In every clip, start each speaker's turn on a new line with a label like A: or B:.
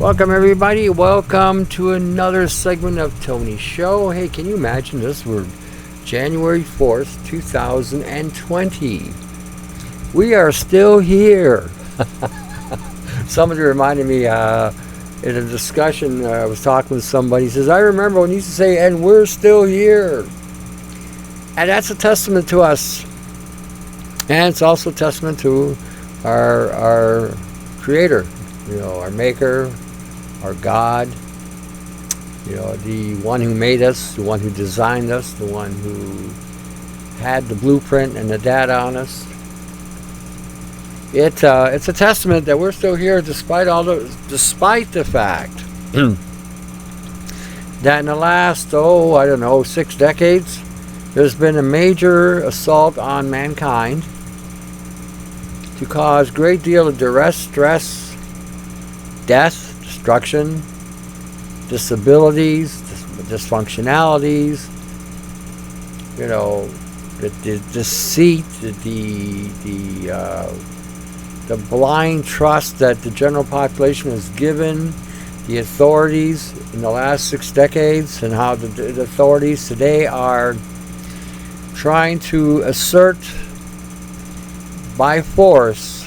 A: Welcome everybody, welcome to another segment of Tony's Show. Hey, can you imagine this? We're January 4th, 2020. We are still here. Somebody reminded me in a discussion, I was talking with somebody, he says, I remember when you used to say, and we're still here. And that's a testament to us. And it's also a testament to our Creator, our Maker, our God, the one who made us, the one who designed us, the one who had the blueprint and the data on us. It's a testament that we're still here despite the fact that in the last 6 decades there's been a major assault on mankind to cause a great deal of duress, stress, death, destruction, disabilities, dysfunctionalities, the deceit, the blind trust that the general population has given the authorities in the last 6 decades, and how the authorities today are trying to assert by force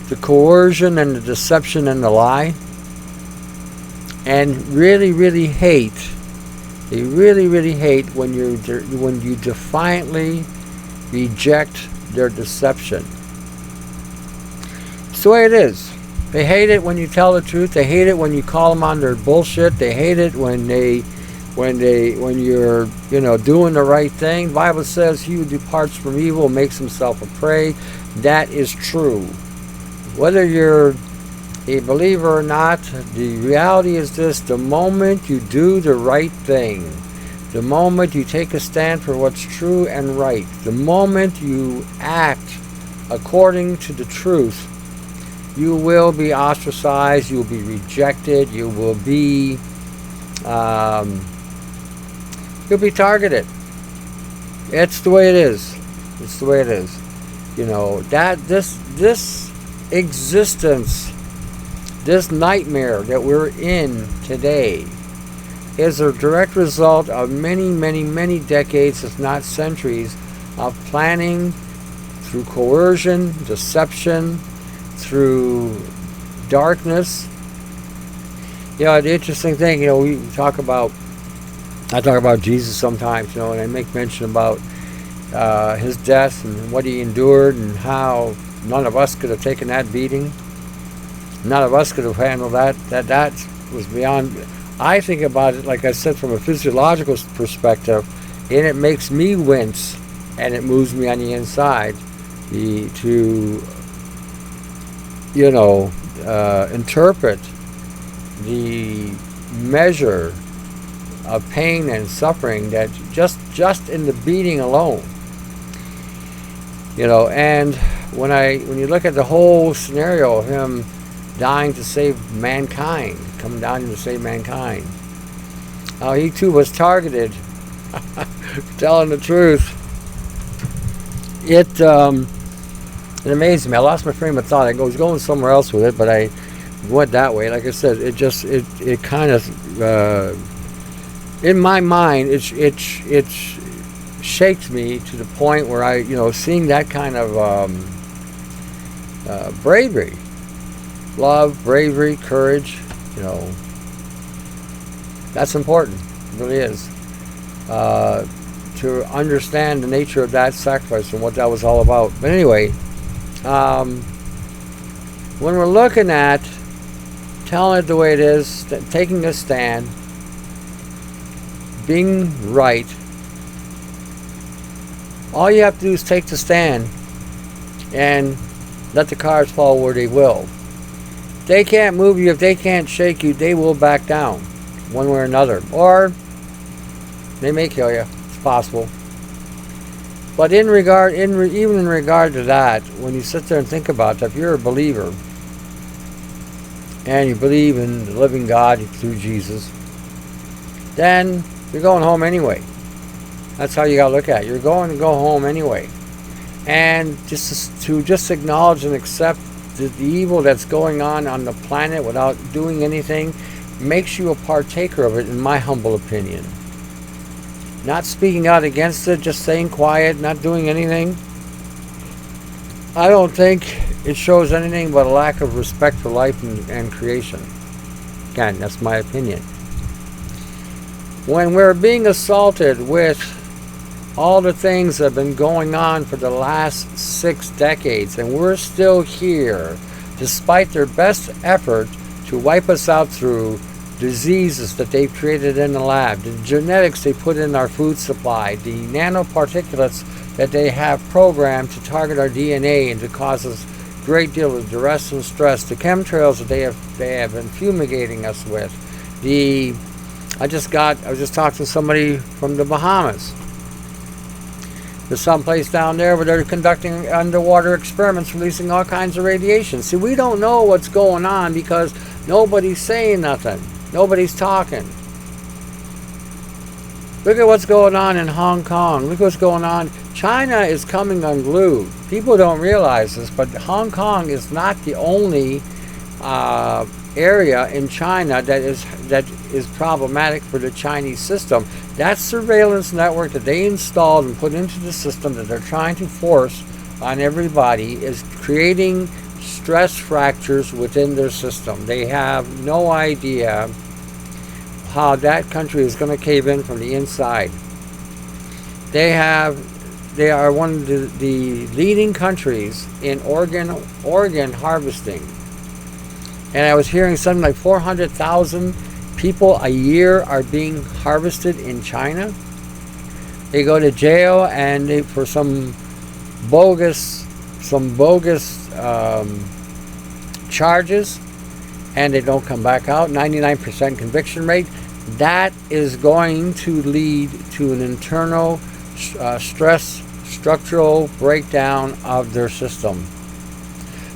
A: the coercion and the deception and the lie, and really hate. They really hate when you defiantly reject their deception. It's the way it is. They hate it when you tell the truth. They hate it when you call them on their bullshit. They hate it when you're doing the right thing. The Bible says, "He who departs from evil makes himself a prey." That is true. Whether you're a believer or not, the reality is this: the moment you do the right thing, the moment you take a stand for what's true and right, the moment you act according to the truth, you will be ostracized, you will be rejected, you'll be targeted. It's the way it is. It's the way it is. That this existence, this nightmare that we're in today, is a direct result of many decades, if not centuries, of planning through coercion, deception, through darkness. The interesting thing, I talk about Jesus sometimes, and I make mention about his death and what he endured, and how none of us could have taken that beating. None of us could have handled that. That was beyond. I think about it, like I said, from a physiological perspective, and it makes me wince, and it moves me on the inside to interpret the measure of pain and suffering that just in the beating alone. And when you look at the whole scenario of him dying to save mankind, coming down to save mankind, he too was targeted. Telling the truth, it amazed me. I lost my frame of thought. I was going somewhere else with it, but I went that way. Like I said, it kind of in my mind, it shakes me to the point where I, seeing that kind of bravery, love, bravery, courage, that's important. It really is. To understand the nature of that sacrifice and what that was all about. But anyway, when we're looking at telling it the way it is, taking a stand, being right, all you have to do is take the stand and let the cards fall where they will. If they can't move you, if they can't shake you, they will back down one way or another. Or they may kill you. It's possible. But even in regard to that, when you sit there and think about that, if you're a believer and you believe in the living God through Jesus, then you're going home anyway. That's how you got to look at it. You're going to go home anyway. And just acknowledge and accept the evil that's going on the planet without doing anything makes you a partaker of it, in my humble opinion. Not speaking out against it, just staying quiet, not doing anything, I don't think it shows anything but a lack of respect for life and creation. Again, that's my opinion. When we're being assaulted with all the things that have been going on for the last 6 decades, and we're still here, despite their best effort to wipe us out through diseases that they've created in the lab, the genetics they put in our food supply, the nanoparticulates that they have programmed to target our DNA and to cause us a great deal of duress and stress, the chemtrails that they have been fumigating us with. I was just talking to somebody from the Bahamas. There's some place down there where they're conducting underwater experiments, releasing all kinds of radiation. See, we don't know what's going on because nobody's saying nothing. Nobody's talking. Look at what's going on in Hong Kong. Look what's going on. China is coming unglued. People don't realize this, but Hong Kong is not the only area in China that is problematic for the Chinese system. That surveillance network that they installed and put into the system that they're trying to force on everybody is creating stress fractures within their system. They have no idea how that country is going to cave in from the inside. They are one of the leading countries in organ harvesting. And I was hearing something like 400,000 people a year are being harvested in China. They go to jail and for some bogus charges, and they don't come back out. 99% conviction rate. That is going to lead to an internal stress structural breakdown of their system.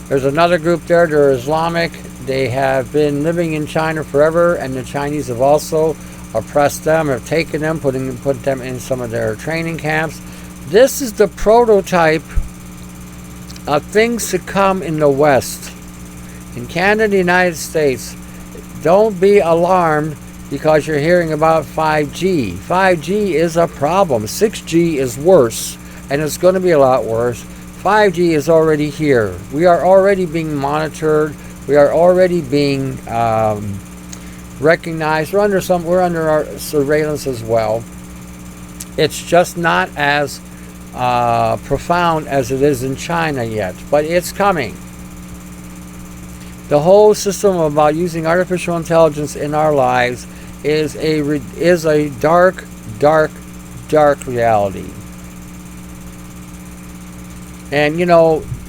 A: There's another group there. They're Islamic. They have been living in China forever, and the Chinese have also oppressed them, have taken them, put them in some of their training camps. This is the prototype of things to come in the West. In Canada, the United States, don't be alarmed because you're hearing about 5G. 5G is a problem. 6G is worse, and it's going to be a lot worse. 5G is already here. We are already being monitored. We are already being recognized. We're under our surveillance as well. It's just not as profound as it is in China yet, but it's coming. The whole system about using artificial intelligence in our lives is a dark reality. And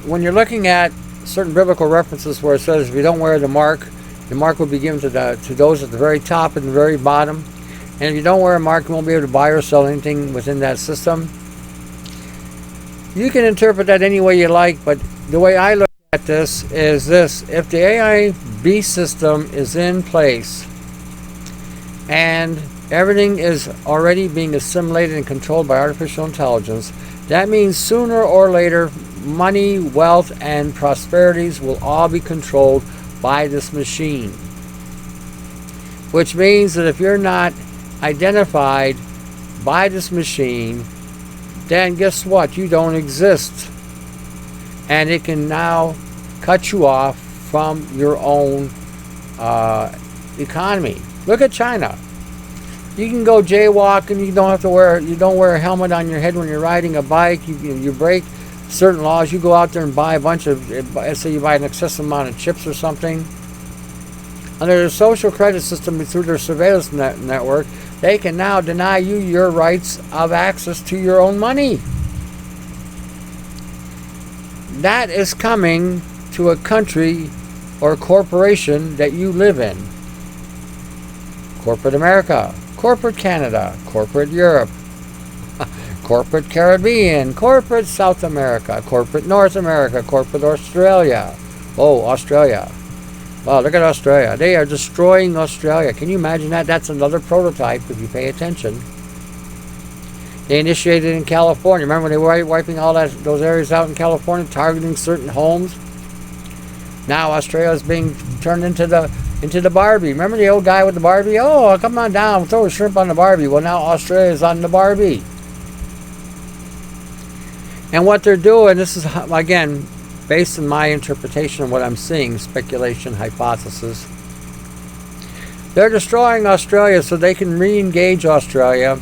A: when you're looking at certain biblical references where it says if you don't wear the mark will be given to those at the very top and the very bottom. And if you don't wear a mark, you won't be able to buy or sell anything within that system. You can interpret that any way you like, but the way I look at this is this: if the AI beast system is in place and everything is already being assimilated and controlled by artificial intelligence, that means sooner or later money, wealth, and prosperities will all be controlled by this machine. Which means that if you're not identified by this machine, then guess what? You don't exist. And it can now cut you off from your own economy. Look at China. You can go jaywalking. You don't wear a helmet on your head when you're riding a bike. You break certain laws. You go out there and buy a bunch of, say you buy an excessive amount of chips or something. Under their social credit system, through their surveillance network, they can now deny you your rights of access to your own money. That is coming to a country or corporation that you live in. Corporate America, corporate Canada, corporate Europe, corporate Caribbean, corporate South America, corporate North America, corporate Australia. Oh, Australia. Wow, look at Australia. They are destroying Australia. Can you imagine that? That's another prototype if you pay attention. They initiated in California. Remember when they were wiping all those areas out in California, targeting certain homes? Now Australia is being turned into the Barbie. Remember the old guy with the Barbie? Oh, come on down, throw a shrimp on the Barbie. Well, now Australia is on the Barbie. And what they're doing, this is, again, based on my interpretation of what I'm seeing, speculation, hypothesis. They're destroying Australia so they can re-engage Australia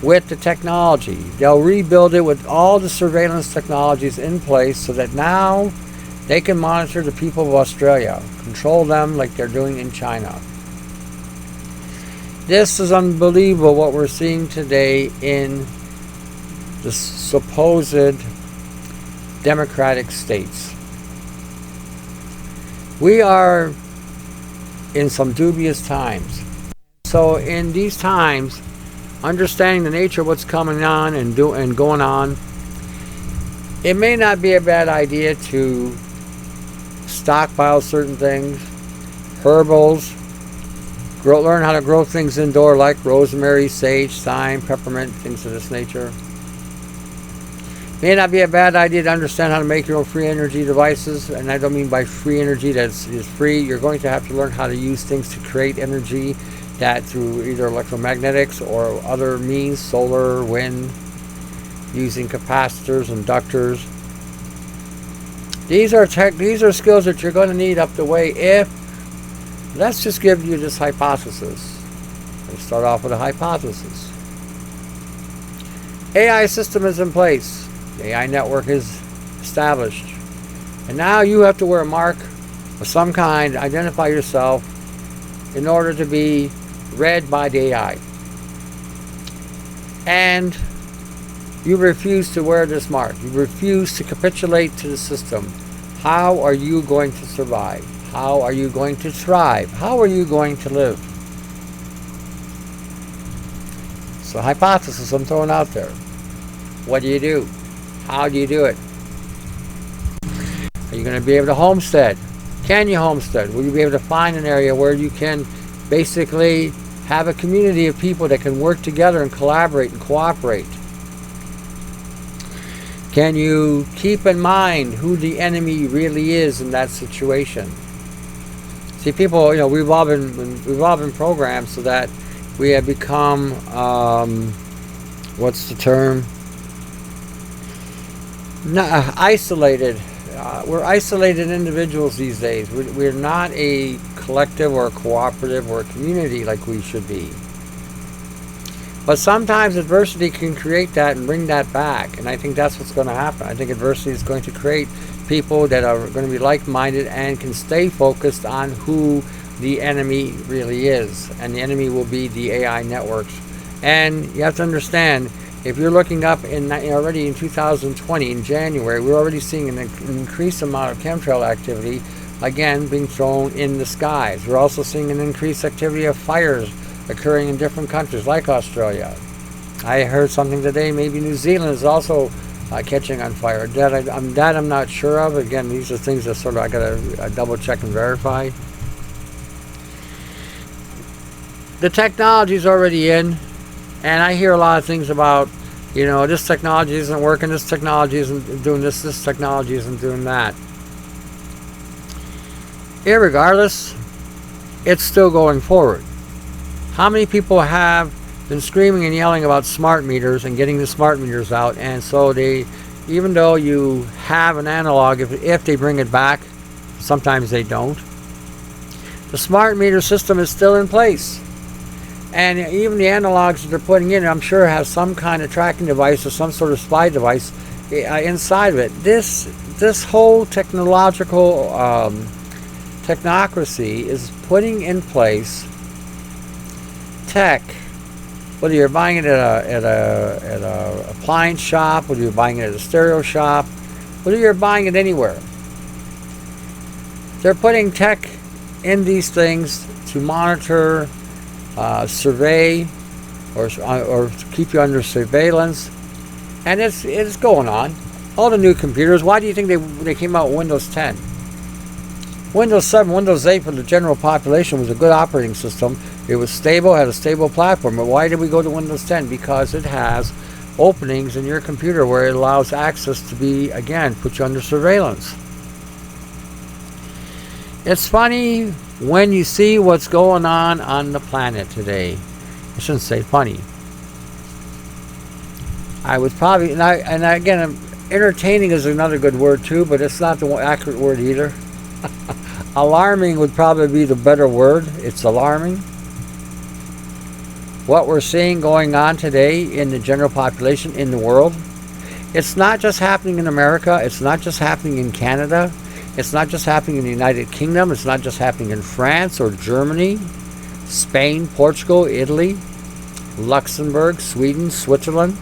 A: with the technology. They'll rebuild it with all the surveillance technologies in place so that now they can monitor the people of Australia, control them like they're doing in China. This is unbelievable what we're seeing today in the supposed democratic states. We are in some dubious times. So in these times, understanding the nature of what's coming on and going on, it may not be a bad idea to stockpile certain things, herbals, learn how to grow things indoor like rosemary, sage, thyme, peppermint, things of this nature. May not be a bad idea to understand how to make your own free energy devices, and I don't mean by free energy that is free. You're going to have to learn how to use things to create energy that through either electromagnetics or other means, solar, wind, using capacitors, inductors. These are skills that you're going to need up the way if, let's just give you this hypothesis. Let's start off with a hypothesis. AI system is in place. The AI network is established. And now you have to wear a mark of some kind, identify yourself in order to be read by the AI. And you refuse to wear this mark. You refuse to capitulate to the system. How are you going to survive? How are you going to thrive? How are you going to live? It's a hypothesis I'm throwing out there. What do? How do you do it? Are you going to be able to homestead? Can you homestead? Will you be able to find an area where you can basically have a community of people that can work together and collaborate and cooperate? Can you keep in mind who the enemy really is in that situation? See, people, we've all been programmed so that we have become, what's the term? Isolated. We're isolated individuals these days. We're not a collective or a cooperative or a community like we should be. But sometimes adversity can create that and bring that back. And I think that's what's going to happen. I think adversity is going to create people that are going to be like-minded and can stay focused on who the enemy really is. And the enemy will be the AI networks. And you have to understand, if you're looking up already in 2020, in January, we're already seeing an increased amount of chemtrail activity, again, being thrown in the skies. We're also seeing an increased activity of fires occurring in different countries like Australia. I heard something today, maybe New Zealand is also catching on fire. That I'm not sure of. Again, these are things that I got to double check and verify. The technology is already in, and I hear a lot of things about, this technology isn't working, this technology isn't doing this technology isn't doing that. Irregardless, it's still going forward. How many people have been screaming and yelling about smart meters and getting the smart meters out? And so even though you have an analog, if they bring it back, sometimes they don't. The smart meter system is still in place. And even the analogs that they're putting in, I'm sure, have some kind of tracking device or some sort of spy device inside of it. This whole technological technocracy is putting in place tech, whether you're buying it at a appliance shop, whether you're buying it at a stereo shop, whether you're buying it anywhere. They're putting tech in these things to monitor, survey, or keep you under surveillance, and it's going on. All the new computers. Why do you think they came out with Windows 10? Windows 7, Windows 8 for the general population was a good operating system. It was stable, had a stable platform. But why did we go to Windows 10? Because it has openings in your computer where it allows access to be, again, put you under surveillance. It's funny when you see what's going on the planet today. I shouldn't say funny. I was probably, and again, entertaining is another good word too, but it's not the accurate word either. Alarming would probably be the better word. It's alarming. What we're seeing going on today in the general population in the world. It's not just happening in America. It's not just happening in Canada. It's not just happening in the United Kingdom. It's not just happening in France or Germany, Spain, Portugal, Italy, Luxembourg, Sweden, Switzerland.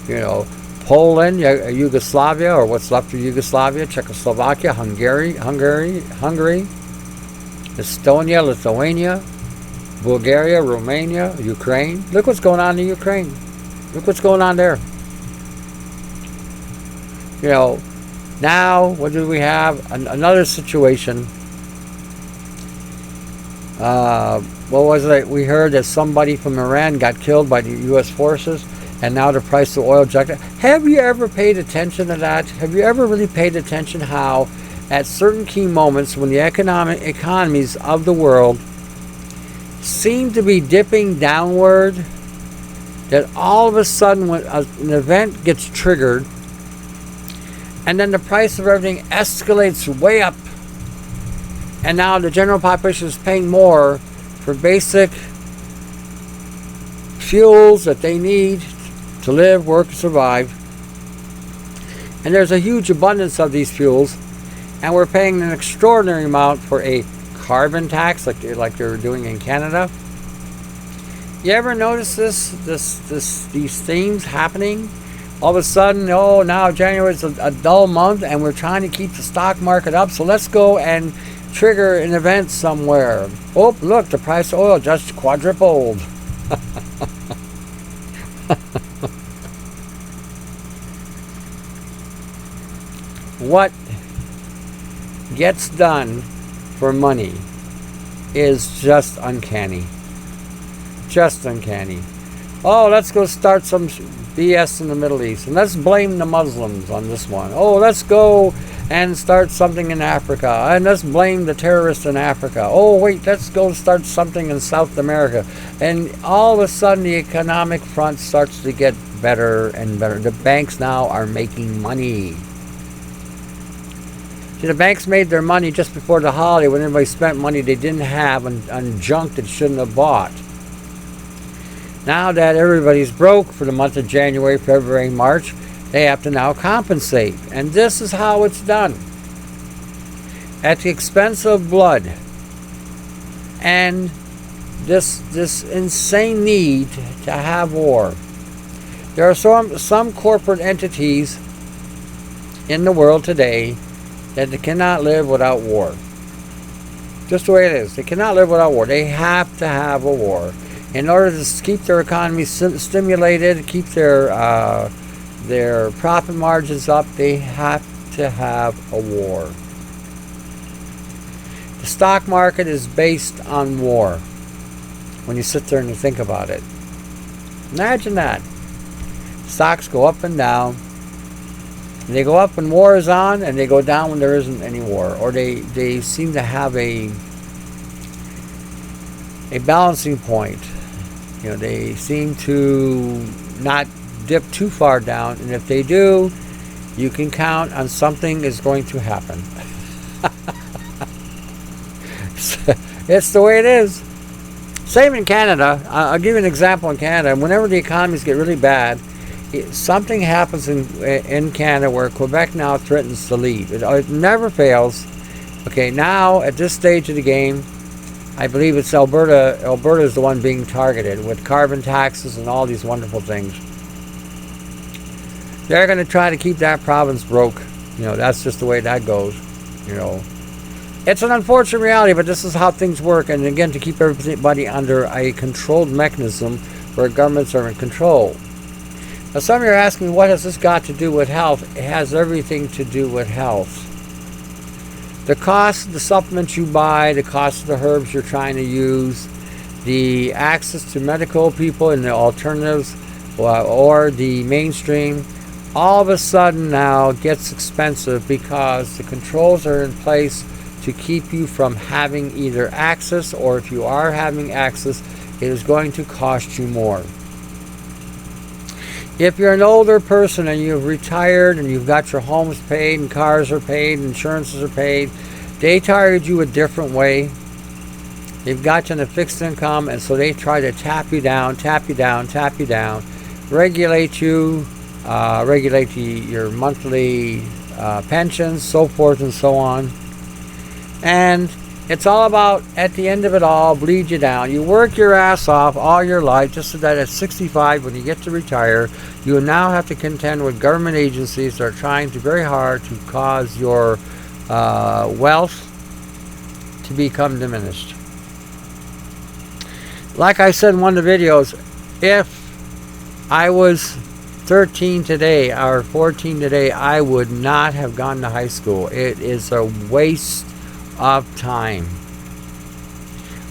A: You know, Poland, Yugoslavia, or what's left of Yugoslavia, Czechoslovakia, Hungary, Estonia, Lithuania, Bulgaria, Romania, Ukraine. Look what's going on in Ukraine. Look what's going on there. You know, now, what do we have? Another situation. What was it? We heard that somebody from Iran got killed by the U.S. forces, and now the price of oil jacked up. Have you ever paid attention to that? Have you ever really paid attention how, at certain key moments, when the economies of the world seem to be dipping downward, that all of a sudden when an event gets triggered and then the price of everything escalates way up, and now the general population is paying more for basic fuels that they need to live, work, and survive, and there's a huge abundance of these fuels, and we're paying an extraordinary amount for a carbon tax like they're doing in Canada. You ever notice these themes happening? All of a sudden, oh, now January is a dull month and we're trying to keep the stock market up, so let's go and trigger an event somewhere. Oh, look, the price of oil just quadrupled. What gets done for money is just uncanny. Just uncanny. Oh, let's go start some BS in the Middle East, and let's blame the Muslims on this one. Oh, let's go and start something in Africa, and let's blame the terrorists in Africa. Oh, wait, let's go start something in South America. And all of a sudden, the economic front starts to get better and better. The banks now are making money. See, the banks made their money just before the holiday when everybody spent money they didn't have on junk that shouldn't have bought. Now that everybody's broke for the month of January, February, March, they have to now compensate. And this is how it's done. At the expense of blood. And this insane need to have war. There are some corporate entities in the world today that they cannot live without war. Just the way it is. They cannot live without war. They have to have a war. In order to keep their economy stimulated, keep their profit margins up, they have to have a war. The stock market is based on war. When you sit there and you think about it. Imagine that. Stocks go up and down. And they go up when war is on, and they go down when there isn't any war. Or they seem to have a balancing point. You know, they seem to not dip too far down, and if they do, you can count on something is going to happen. It's the way it is. Same in Canada. I'll give you an example in Canada. Whenever the economies get really bad, something happens in Canada where Quebec now threatens to leave. It never fails. Okay, now at this stage of the game, I believe it's Alberta. Alberta is the one being targeted with carbon taxes and all these wonderful things. They're going to try to keep that province broke. You know, that's just the way that goes. You know, it's an unfortunate reality, but this is how things work. And again, to keep everybody under a controlled mechanism where governments are in control. Now, some of you are asking me, what has this got to do with health? It has everything to do with health. The cost of the supplements you buy, the cost of the herbs you're trying to use, the access to medical people and the alternatives or the mainstream, all of a sudden now gets expensive because the controls are in place to keep you from having either access, or if you are having access, it is going to cost you more. If you're an older person and you've retired and you've got your homes paid and cars are paid, insurances are paid, they target you a different way. They've got you on a fixed income, and so they try to tap you down, regulate you, regulate your monthly pensions, so forth and so on. And it's all about, at the end of it all, bleed you down. You work your ass off all your life just so that at 65, when you get to retire, you now have to contend with government agencies that are trying very hard to cause your wealth to become diminished. Like I said in one of the videos, if I was 13 today or 14 today, I would not have gone to high school. It is a waste of time.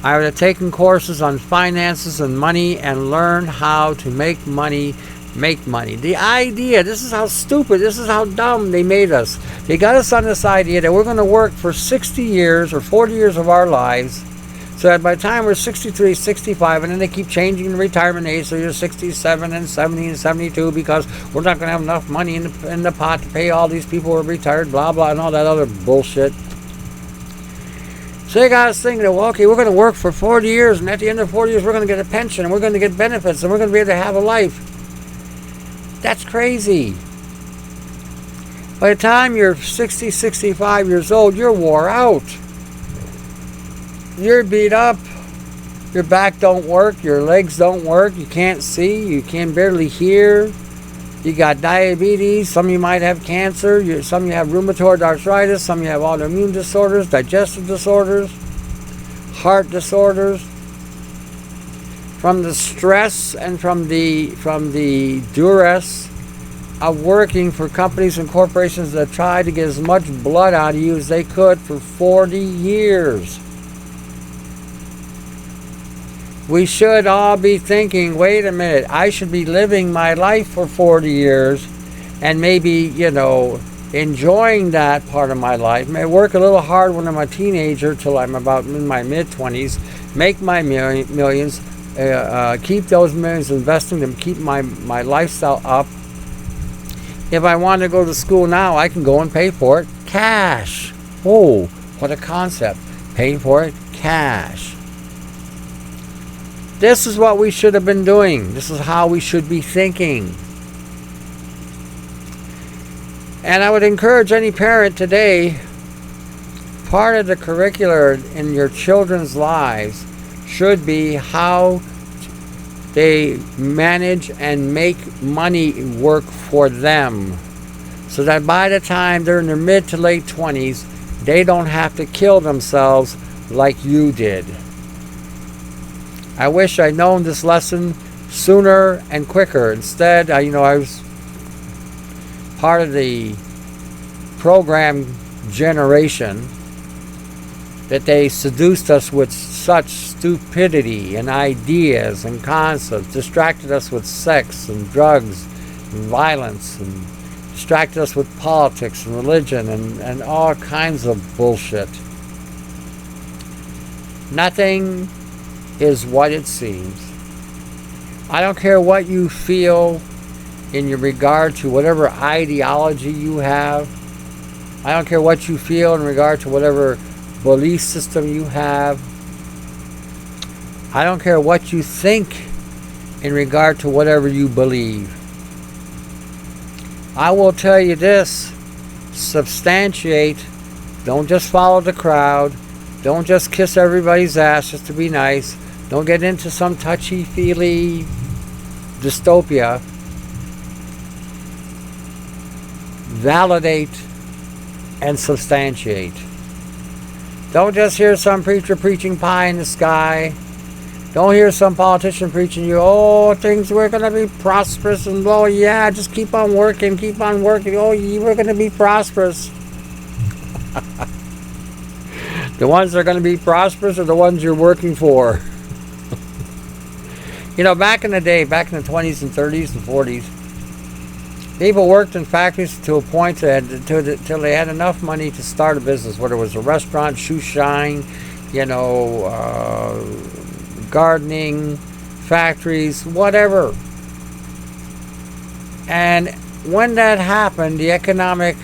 A: I would have taken courses on finances and money and learned how to make money. The idea, this is how stupid, this is how dumb they made us. They got us on this idea that we're going to work for 60 years or 40 years of our lives, so that by the time we're 63, 65, and then they keep changing the retirement age, so you're 67 and 70 and 72, because we're not going to have enough money in the pot to pay all these people who are retired, blah, blah, and all that other bullshit. So they got us thinking that, well, okay, we're going to work for 40 years, and at the end of 40 years, we're going to get a pension, and we're going to get benefits, and we're going to be able to have a life. That's crazy. By the time you're 60, 65 years old, you're wore out. You're beat up. Your back don't work, your legs don't work, you can't see, you can barely hear. You got diabetes, some of you might have cancer, some of you have rheumatoid arthritis, some of you have autoimmune disorders, digestive disorders, heart disorders. From the stress and from the duress of working for companies and corporations that tried to get as much blood out of you as they could for 40 years. We should all be thinking, wait a minute, I should be living my life for 40 years and maybe, enjoying that part of my life. May work a little hard when I'm a teenager till I'm about in my mid-20s, make my millions, keep those millions, investing them, keep my lifestyle up. If I want to go to school now, I can go and pay for it cash. Oh, what a concept. Paying for it cash. This is what we should have been doing. This is how we should be thinking. And I would encourage any parent today, part of the curricular in your children's lives should be how they manage and make money work for them, so that by the time they're in their mid to late 20s, they don't have to kill themselves like you did. I wish I'd known this lesson sooner and quicker. Instead, I was part of the program generation that they seduced us with such stupidity and ideas and concepts, distracted us with sex and drugs and violence, and distracted us with politics and religion and all kinds of bullshit. Nothing is what it seems. I don't care what you feel in your regard to whatever ideology you have. I don't care what you feel in regard to whatever belief system you have. I don't care what you think in regard to whatever you believe. I will tell you this: substantiate. Don't just follow the crowd. Don't just kiss everybody's ass just to be nice. Don't get into some touchy-feely dystopia. Validate and substantiate. Don't just hear some preacher preaching pie in the sky. Don't hear some politician preaching you, things we're going to be prosperous, and yeah, just keep on working. We're going to be prosperous. The ones that are going to be prosperous are the ones you're working for. Back in the day, back in the 20s and 30s and 40s, People worked in factories to a point till they had enough money to start a business, whether it was a restaurant, shoe shine, gardening, factories, whatever. And when that happened, the economics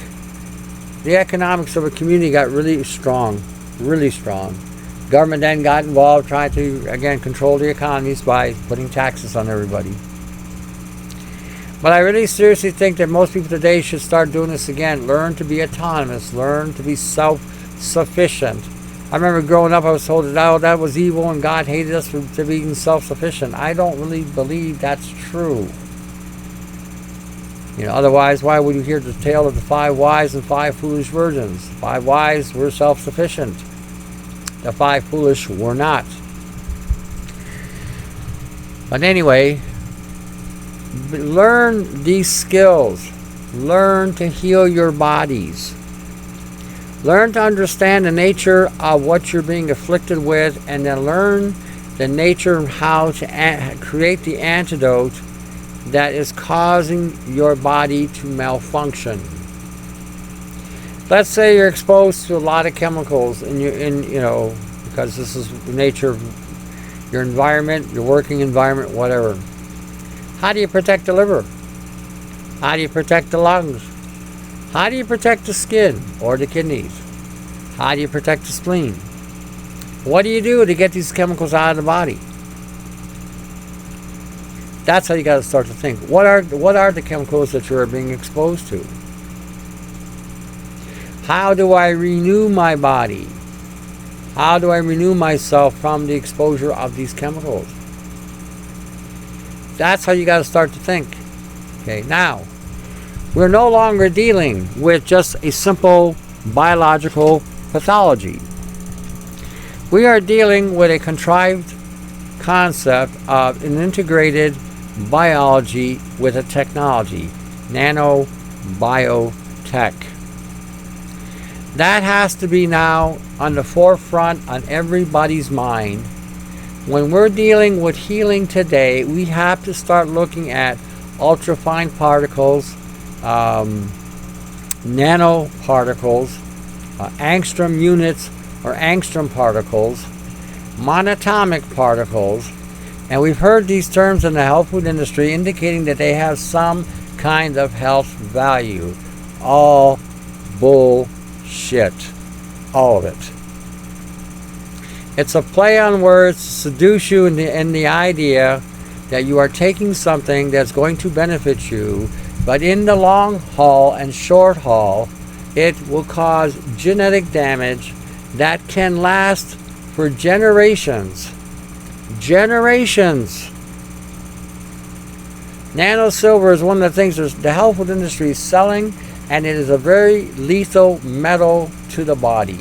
A: of a community got really strong, really strong. Government then got involved, trying to, again, control the economies by putting taxes on everybody. But I really seriously think that most people today should start doing this again. Learn to be autonomous. Learn to be self-sufficient. I remember growing up, I was told that was evil and God hated us for being self-sufficient. I don't really believe that's true. Otherwise, why would you hear the tale of the 5 wise and 5 foolish virgins? 5 wise were self-sufficient. The 5 foolish were not. But anyway, learn these skills. Learn to heal your bodies. Learn to understand the nature of what you're being afflicted with, and then learn the nature of how to create the antidote that is causing your body to malfunction. Let's say you're exposed to a lot of chemicals because this is the nature of your environment, your working environment, whatever. How do you protect the liver? How do you protect the lungs? How do you protect the skin or the kidneys? How do you protect the spleen? What do you do to get these chemicals out of the body? That's how you got to start to think. What are the chemicals that you're being exposed to? How do I renew my body? How do I renew myself from the exposure of these chemicals? That's how you got to start to think. Okay, now, we're no longer dealing with just a simple biological pathology. We are dealing with a contrived concept of an integrated biology with a technology, nano biotech. That has to be now on the forefront on everybody's mind. When we're dealing with healing today, we have to start looking at ultrafine particles, nanoparticles, angstrom units or angstrom particles, monatomic particles, and we've heard these terms in the health food industry indicating that they have some kind of health value. All bullshit. All of it. It's a play on words to seduce you in the idea that you are taking something that's going to benefit you, but in the long haul and short haul, it will cause genetic damage that can last for generations. Generations. Nano silver is one of the things the health food industry is selling, and it is a very lethal metal to the body.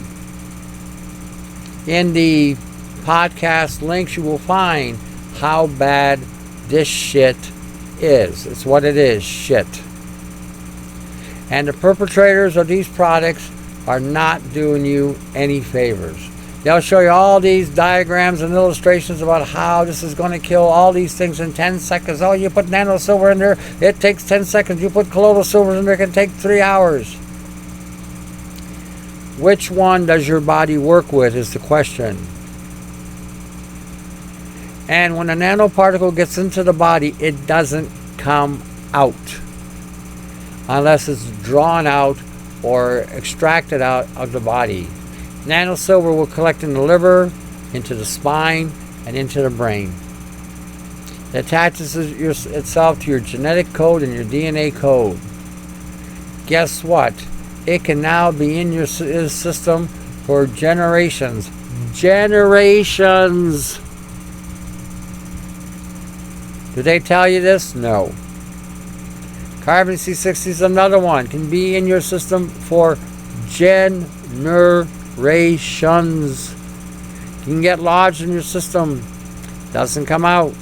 A: In the podcast links, you will find how bad this shit is. It's what it is, shit. And the perpetrators of these products are not doing you any favors. They'll show you all these diagrams and illustrations about how this is going to kill all these things in 10 seconds. Oh, you put nano silver in there, it takes 10 seconds. You put colloidal silver in there, it can take 3 hours. Which one does your body work with is the question. And when a nanoparticle gets into the body, it doesn't come out unless it's drawn out or extracted out of the body. Nano silver will collect in the liver, into the spine, and into the brain. It attaches itself to your genetic code and your DNA code. Guess what? It can now be in your system for generations. Generations! Do they tell you this? No. Carbon C60 is another one. Can be in your system for generations. You can get lodged in your system. Doesn't come out.